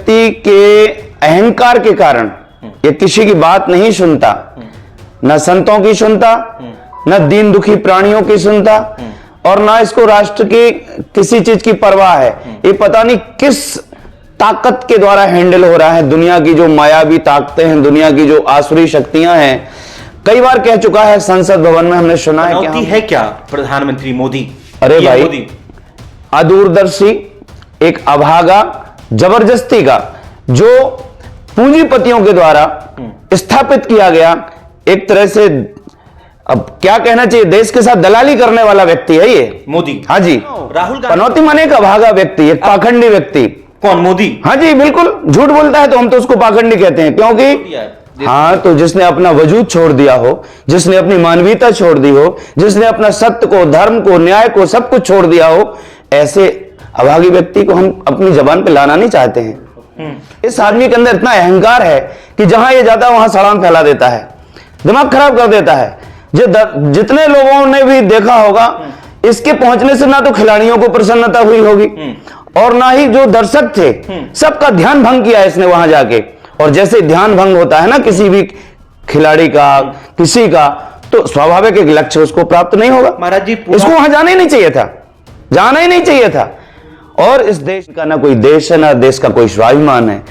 व्यक्ति के अहंकार के कारण ये किसी की बात नहीं सुनता, न संतों की सुनता, न दीन दुखी प्राणियों की सुनता, और ना इसको राष्ट्र की किसी चीज की परवाह है। ये पता नहीं किस ताकत के द्वारा हैंडल हो रहा है। दुनिया की जो मायावी ताकतें हैं, दुनिया की जो आसुरी शक्तियां हैं, कई बार कह चुका है संसद भवन में, हमने सुना है कि है क्या प्रधानमंत्री मोदी? अरे भाई, अदूरदर्शी, एक अभागा, जबरदस्ती का, जो पूंजीपतियों के द्वारा स्थापित किया गया, एक तरह से अब क्या कहना चाहिए, देश के साथ दलाली करने वाला व्यक्ति है ये मोदी। हाँ जी, राहुल गांधी पनौती माने एक अभागा व्यक्ति, एक पाखंडी व्यक्ति। कौन? मोदी? हाँ जी बिल्कुल, झूठ बोलता है तो हम तो उसको पाखंडी कहते हैं, क्योंकि हाँ, तो जिसने अपना वजूद छोड़ दिया हो, जिसने अपनी मानवीयता छोड़ दी हो, जिसने अपना सत्य को, धर्म को, न्याय को, सब कुछ छोड़ दिया हो, ऐसे अभागी व्यक्ति को हम अपनी जबान पे लाना नहीं चाहते हैं। इस आदमी के अंदर इतना अहंकार है कि जहां ये जाता है वहां सड़ाम फैला देता है, दिमाग खराब कर देता है। जितने लोगों ने भी देखा होगा, इसके पहुंचने से ना तो खिलाड़ियों को प्रसन्नता हुई होगी और ना ही जो दर्शक थे सबका ध्यान भंग किया इसने वहां जाके। और जैसे ध्यान भंग होता है ना किसी भी खिलाड़ी का, किसी का, तो स्वाभाविक एक लक्ष्य उसको प्राप्त नहीं होगा। महाराज जी, इसको वहां जाना ही नहीं चाहिए था, जाना ही नहीं चाहिए था। और इस देश का ना कोई देश है, ना देश का कोई स्वाभिमान है,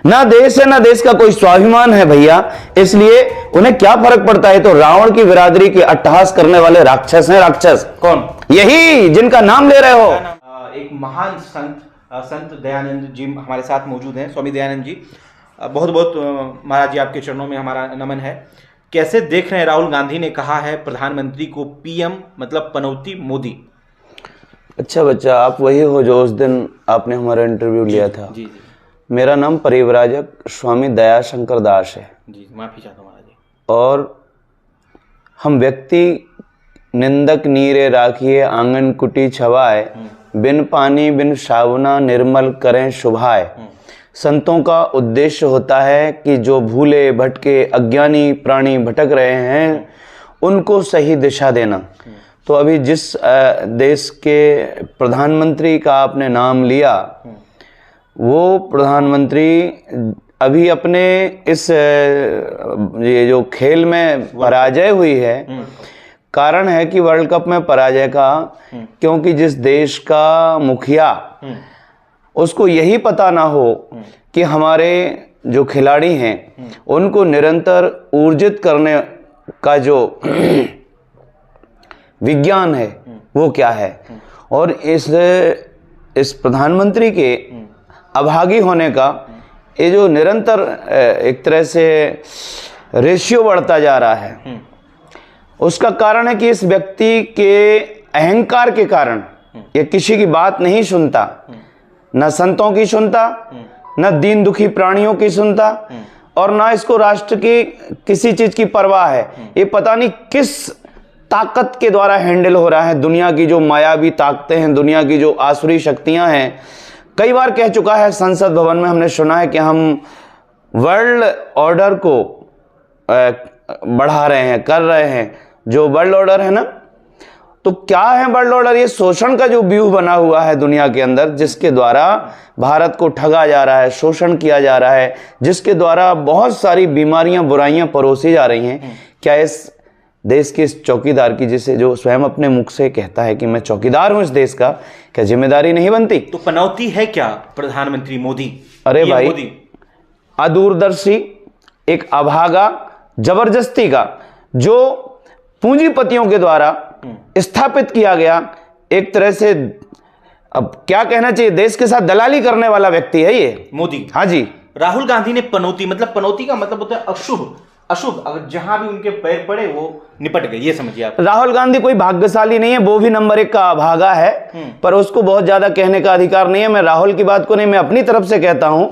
ना देश है, ना देश का कोई स्वाभिमान है भैया। इसलिए उन्हें क्या फर्क पड़ता है? तो रावण की बिरादरी के अट्टहास करने वाले राक्षस हैं। राक्षस कौन? यही जिनका नाम ले रहे हो। एक महान संत दयानंद जी हमारे साथ मौजूद हैं। स्वामी दयानंद जी, बहुत बहुत महाराज जी आपके चरणों में हमारा नमन है। कैसे देख रहे हैं, राहुल गांधी ने कहा है प्रधानमंत्री को पीएम मतलब पनौती मोदी। अच्छा बच्चा, आप वही हो जो उस दिन आपने हमारा इंटरव्यू लिया था। जी। मेरा नाम परिव्राजक स्वामी दयाशंकर दास है। जी, माफी चाहता हूँ महाराज जी। और हम व्यक्ति निंदक नीरे राखिए आंगन कुटी छवाए, बिन पानी बिन सावना निर्मल करें शुभाए। संतों का उद्देश्य होता है कि जो भूले भटके अज्ञानी प्राणी भटक रहे हैं उनको सही दिशा देना। तो अभी जिस देश के प्रधानमंत्री का आपने नाम लिया, वो प्रधानमंत्री अभी अपने इस ये जो खेल में पराजय हुई है, कारण है कि वर्ल्ड कप में पराजय का, क्योंकि जिस देश का मुखिया, उसको यही पता ना हो कि हमारे जो खिलाड़ी हैं उनको निरंतर ऊर्जित करने का जो विज्ञान है वो क्या है। और इस प्रधानमंत्री के अभागी होने का ये जो निरंतर एक तरह से रेशियो बढ़ता जा रहा है, उसका कारण है कि इस व्यक्ति के अहंकार के कारण ये किसी की बात नहीं सुनता, न संतों की सुनता, न दीन दुखी प्राणियों की सुनता, और ना इसको राष्ट्र की किसी चीज की परवाह है। ये पता नहीं किस ताकत के द्वारा हैंडल हो रहा है। दुनिया की जो मायावी ताकतें हैं, दुनिया की जो आसुरी शक्तियां हैं, कई बार कह चुका है संसद भवन में, हमने सुना है कि हम वर्ल्ड ऑर्डर को बढ़ा रहे हैं, कर रहे हैं। जो वर्ल्ड ऑर्डर है ना, तो क्या है वर्ल्ड ऑर्डर? ये शोषण का जो व्यूह बना हुआ है दुनिया के अंदर, जिसके द्वारा भारत को ठगा जा रहा है, शोषण किया जा रहा है, जिसके द्वारा बहुत सारी बीमारियां, बुराइयां परोसी जा रही हैं। क्या इस देश के इस चौकीदार की, जिसे जो स्वयं अपने मुख से कहता है कि मैं चौकीदार हूं इस देश का, क्या जिम्मेदारी नहीं बनती? तो पनौती है क्या प्रधानमंत्री मोदी? अरे भाई, अदूरदर्शी, एक अभागा, जबरदस्ती का, जो पूंजीपतियों के द्वारा स्थापित किया गया, एक तरह से अब क्या कहना चाहिए, देश के साथ दलाली करने वाला व्यक्ति है ये मोदी। हाँ जी। राहुल गांधी ने पनौती मतलब, पनौती का मतलब होता है अशुभ, अशुभ, अगर जहां भी उनके पैर पड़े वो निपट गए, ये समझिए आप। राहुल गांधी कोई भाग्यशाली नहीं है, वो भी नंबर 1 का अभागा है, पर उसको बहुत ज्यादा कहने का अधिकार नहीं है। मैं राहुल की बात को नहीं, मैं अपनी तरफ से कहता हूं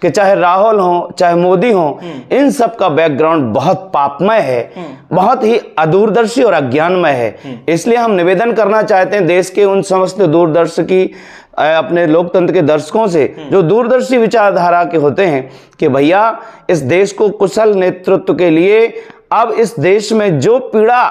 कि चाहे राहुल हो, चाहे मोदी हो, इन सब का बैकग्राउंड बहुत पापमय है, बहुत ही अदूरदर्शी और अज्ञानमय है। इसलिए हम निवेदन करना चाहते हैं देश के उन समस्त दूरदर्शी, अपने लोकतंत्र के दर्शकों से, जो दूरदर्शी विचारधारा के होते हैं, कि भैया इस देश को कुशल नेतृत्व के लिए अब इस देश में जो पीड़ा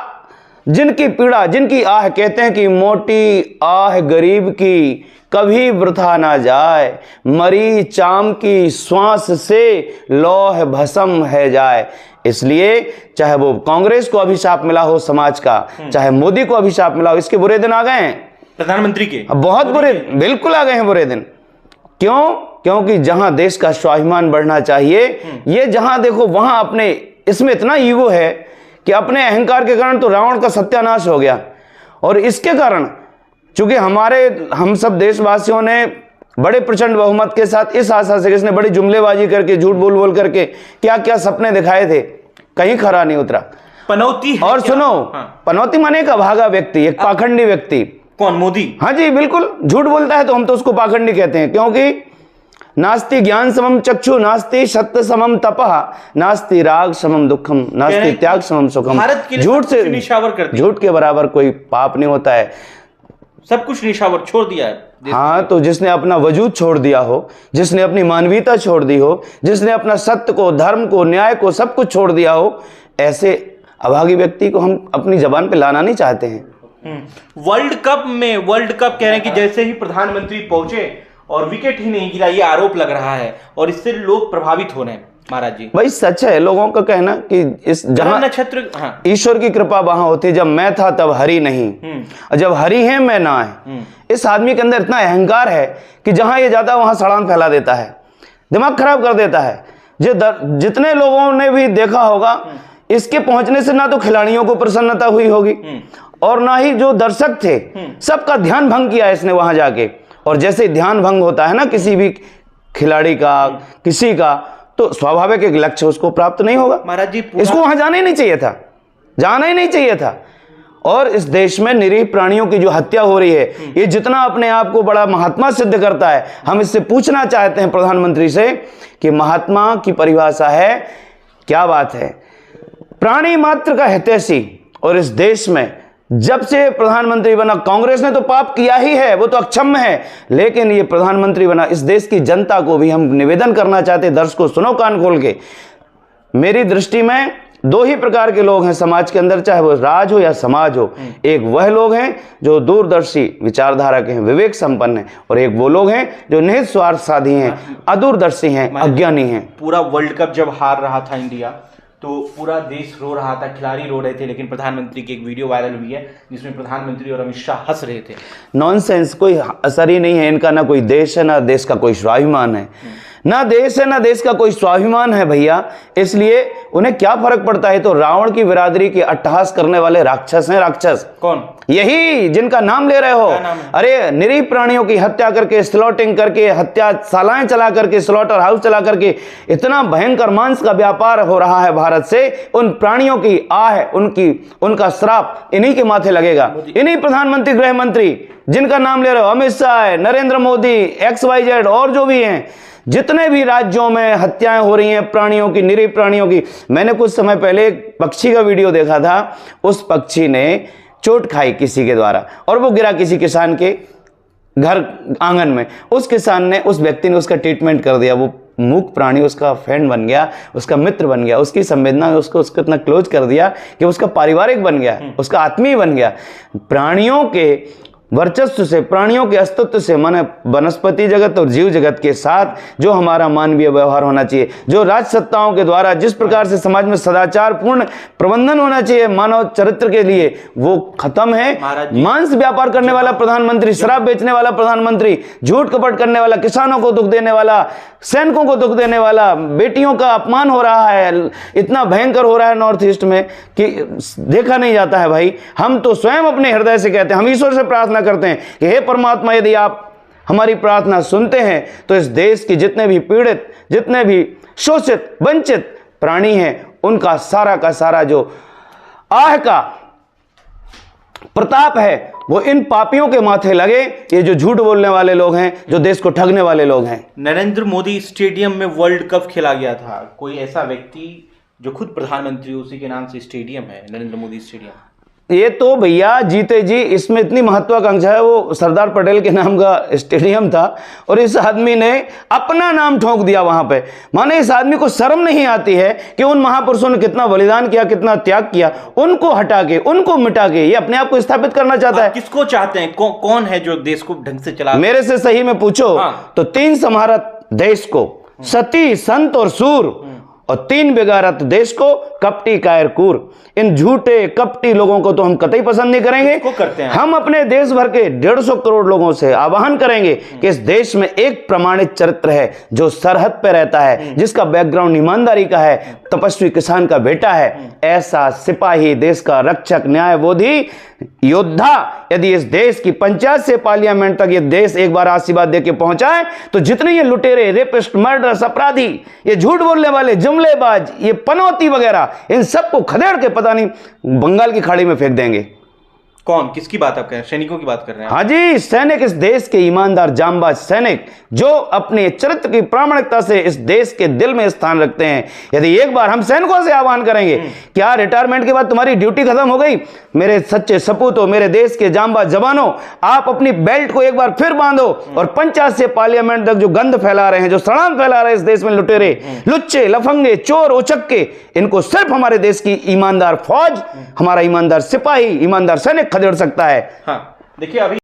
जिनकी पीड़ा, जिनकी आह, कहते हैं कि मोटी आह गरीब की कभी वृथा ना जाए, मरी चाम की श्वास से लौह भस्म है जाए। इसलिए चाहे वो कांग्रेस को अभिशाप मिला हो समाज का, चाहे मोदी को अभिशाप मिला हो, इसके बुरे दिन आ गए हैं प्रधानमंत्री के, बहुत बुरे, बिल्कुल आ गए हैं बुरे दिन। क्यों? क्योंकि जहां देश का स्वाभिमान बढ़ना चाहिए, ये जहां देखो वहां अपने, इसमें इतना ईगो है कि अपने अहंकार के कारण तो रावण का सत्यानाश हो गया। और इसके कारण चूंकि हम सब देशवासियों ने बड़े प्रचंड बहुमत के साथ इस आशा से, इसने बड़ी जुमलेबाजी करके, झूठ बोल बोल करके क्या क्या सपने दिखाए थे, कहीं खरा नहीं उतरा। पनौती है और क्या? सुनो, हाँ। पनौती माने एक अभागा व्यक्ति, एक पाखंडी व्यक्ति। कौन? मोदी? हाँ जी बिल्कुल, झूठ बोलता है तो हम तो उसको पाखंडी कहते हैं, क्योंकि नास्ति ज्ञान समम चक्षु, नास्ति सत्य समम तपः, नास्ति राग समम दुखम, नास्ति त्याग समम सुखम। भारत के लिए झूठ से निशावर कर दिया, झूठ के बराबर कोई पाप नहीं होता है, सब कुछ निशावर छोड़ दिया है। हाँ, तो जिसने अपना वजूद छोड़ दिया हो, जिसने अपनी मानवीयता छोड़ दी हो, जिसने अपना सत्य को, धर्म को, न्याय को, सब कुछ छोड़ दिया हो, ऐसे अभागी व्यक्ति को हम अपनी जबान पे लाना नहीं चाहते हैं। वर्ल्ड कप कह रहे हैं कि जैसे ही प्रधानमंत्री पहुंचे और विकेट ही नहीं गिरा, ये आरोप लग रहा है और इससे लोग प्रभावित हो रहे हैं। महाराज जी, भाई सच है, लोगों का कहना कि इस जहां नक्षत्र, हाँ, ईश्वर की कृपा वहां होती, जब मैं था तब हरि नहीं, और जब हरि है मैं ना है। इस आदमी के अंदर इतना अहंकार है कि जहां ये जाता है वहां सड़ान फैला देता है, दिमाग खराब कर देता है। जितने लोगों ने भी देखा होगा, इसके पहुंचने से ना तो खिलाड़ियों को प्रसन्नता हुई होगी और ना ही जो दर्शक थे, सबका ध्यान भंग किया इसने वहां जाके। और जैसे ध्यान भंग होता है ना किसी भी खिलाड़ी का, किसी का, तो स्वाभाविक एक लक्ष्य उसको प्राप्त नहीं होगा। महाराज जी, इसको वहां जाना ही नहीं चाहिए था, जाना ही नहीं चाहिए था। और इस देश में निरीह प्राणियों की जो हत्या हो रही है, ये जितना अपने आप को बड़ा महात्मा सिद्ध करता है, हम इससे पूछना चाहते हैं प्रधानमंत्री से कि महात्मा की परिभाषा है, क्या बात है, प्राणी मात्र का हितैषी। और इस देश में जब से प्रधानमंत्री बना, कांग्रेस ने तो पाप किया ही है, वो तो अक्षम्य है, लेकिन ये प्रधानमंत्री बना, इस देश की जनता को भी हम निवेदन करना चाहते हैं, दर्शकों सुनो कान खोल के। मेरी दृष्टि में दो ही प्रकार के लोग हैं समाज के अंदर, चाहे वो राज हो या समाज हो। एक वह लोग हैं जो दूरदर्शी विचारधारा के हैं, विवेक संपन्न हैं, और एक वो लोग हैं जो निहित स्वार्थसाधी हैं, अदूरदर्शी हैं, अज्ञानी हैं। पूरा वर्ल्ड कप जब हार रहा था इंडिया, तो पूरा देश रो रहा था, खिलाड़ी रो रहे थे, लेकिन प्रधानमंत्री की एक वीडियो वायरल हुई है जिसमें प्रधानमंत्री और अमित शाह हंस रहे थे। नॉनसेंस, कोई असर ही नहीं है इनका, ना कोई देश है, ना देश का कोई स्वाभिमान है, ना देश है, ना देश का कोई स्वाभिमान है भैया। इसलिए उन्हें क्या फर्क पड़ता है। तो रावण की बिरादरी के अट्टहास करने वाले राक्षस हैं, राक्षस। कौन? यही जिनका नाम ले रहे हो। अरे निरीह प्राणियों की हत्या करके, स्लॉटिंग करके, हत्याशालाएं चला करके, स्लॉटर हाउस चला करके, इतना भयंकर मांस का व्यापार हो रहा है भारत से। उन प्राणियों की आह, उनका श्राप इन्हीं के माथे लगेगा। इन्हीं प्रधानमंत्री, गृह मंत्री जिनका नाम ले रहे हो, अमित शाह, नरेंद्र मोदी, XYZ और जो भी हैं, जितने भी राज्यों में हत्याएं हो रही हैं प्राणियों की, निरीह प्राणियों की। मैंने कुछ समय पहले एक पक्षी का वीडियो देखा था, उस पक्षी ने चोट खाई किसी के द्वारा और वो गिरा किसी किसान के घर आंगन में। उस किसान ने, उस व्यक्ति ने उसका ट्रीटमेंट कर दिया। वो मूक प्राणी उसका फ्रेंड बन गया, उसका मित्र बन गया, उसकी संवेदना उसको इतना क्लोज कर दिया कि उसका पारिवारिक बन गया, उसका आत्मीय बन गया। प्राणियों के वर्चस्व से, प्राणियों के अस्तित्व से, माने वनस्पति जगत और जीव जगत के साथ जो हमारा मानवीय व्यवहार होना चाहिए, जो राज सत्ताओं के द्वारा जिस प्रकार से समाज में सदाचार पूर्ण प्रबंधन होना चाहिए मानव चरित्र के लिए, वो खत्म है। मांस व्यापार करने वाला प्रधानमंत्री, शराब बेचने वाला प्रधानमंत्री, झूठ कपट करने वाला, किसानों को दुख देने वाला, सैनिकों को दुख देने वाला, बेटियों का अपमान हो रहा है, इतना भयंकर हो रहा है नॉर्थ ईस्ट में कि देखा नहीं जाता है भाई। हम तो स्वयं अपने हृदय से कहते हैं, हम ईश्वर से प्रार्थना करते हैं कि हे परमात्मा, यदि आप हमारी प्रार्थना सुनते हैं तो इस देश की जितने भी पीड़ित, जितने भी शोषित, वंचित प्राणी हैं, उनका सारा का सारा जो आह का प्रताप है वो इन पापियों के माथे लगे। ये जो झूठ बोलने वाले लोग हैं, जो देश को ठगने वाले लोग हैं। नरेंद्र मोदी स्टेडियम में वर्ल्ड कप खेला गया था। कोई ऐसा व्यक्ति जो खुद प्रधानमंत्री, उसी के नाम से स्टेडियम है, नरेंद्र मोदी स्टेडियम। ये तो भैया जीते जी, इसमें इतनी महत्वाकांक्षा है। वो सरदार पटेल के नाम का स्टेडियम था और इस आदमी ने अपना नाम ठोक दिया वहां पे। माने इस आदमी को शर्म नहीं आती है कि उन महापुरुषों ने कितना बलिदान किया, कितना त्याग किया, उनको हटा के, उनको मिटा के ये अपने आप को स्थापित करना चाहता है। किसको चाहते हैं? कौन है जो देश को ढंग से चला? मेरे से सही में पूछो तो 3 सम्हारत देश को, सती संत और सूर, और 3 बिगाड़त देश को, कपटी कायर कूर। इन झूठे कपटी लोगों को तो हम कतई पसंद नहीं करेंगे। करते हैं हम अपने देश भर के 150 करोड़ लोगों से आह्वान करेंगे कि इस देश में एक प्रमाणित चरित्र है जो सरहद पे रहता है, जिसका बैकग्राउंड ईमानदारी का है, तपस्वी किसान का बेटा है। ऐसा सिपाही, देश का रक्षक, न्यायवादी, योद्धा यदि इस देश की पंचायत से पार्लियामेंट तक ये देश एक बार आशीर्वाद देके पहुंचाए तो जितने ये लुटेरे, रेपिस्ट, मर्डरर्स, अपराधी, ये झूठ बोलने वाले, जुमलेबाज, ये पनौती वगैरह, इन सबको खदेड़ के पता नहीं बंगाल की खाड़ी में फेंक देंगे। कौन, किसकी बात आप कह रहे हैं? सैनिकों की बात कर रहे हैं? हाँ जी, सैनिक, इस देश के ईमानदार जांबाज सैनिक जो अपने चरित्र की प्रामाणिकता से इस देश के दिल में स्थान रखते हैं। यदि एक बार हम सैनिकों से आह्वान करेंगे, क्या रिटायरमेंट के बाद तुम्हारी ड्यूटी खत्म हो गई? मेरे सच्चे सपूतों, मेरे देश के जांबाज जवानों, आप अपनी बेल्ट को एक बार फिर बांधो और पंचायत से पार्लियामेंट तक जो गंध फैला रहे हैं, जो सड़ांध फैला रहे हैं इस देश में लुटेरे, लुच्चे, लफंगे, चोर, उचक्के, इनको सिर्फ हमारे देश की ईमानदार फौज, हमारा ईमानदार सिपाही, ईमानदार सैनिक खदेड़ सकता है। हाँ, देखिए अभी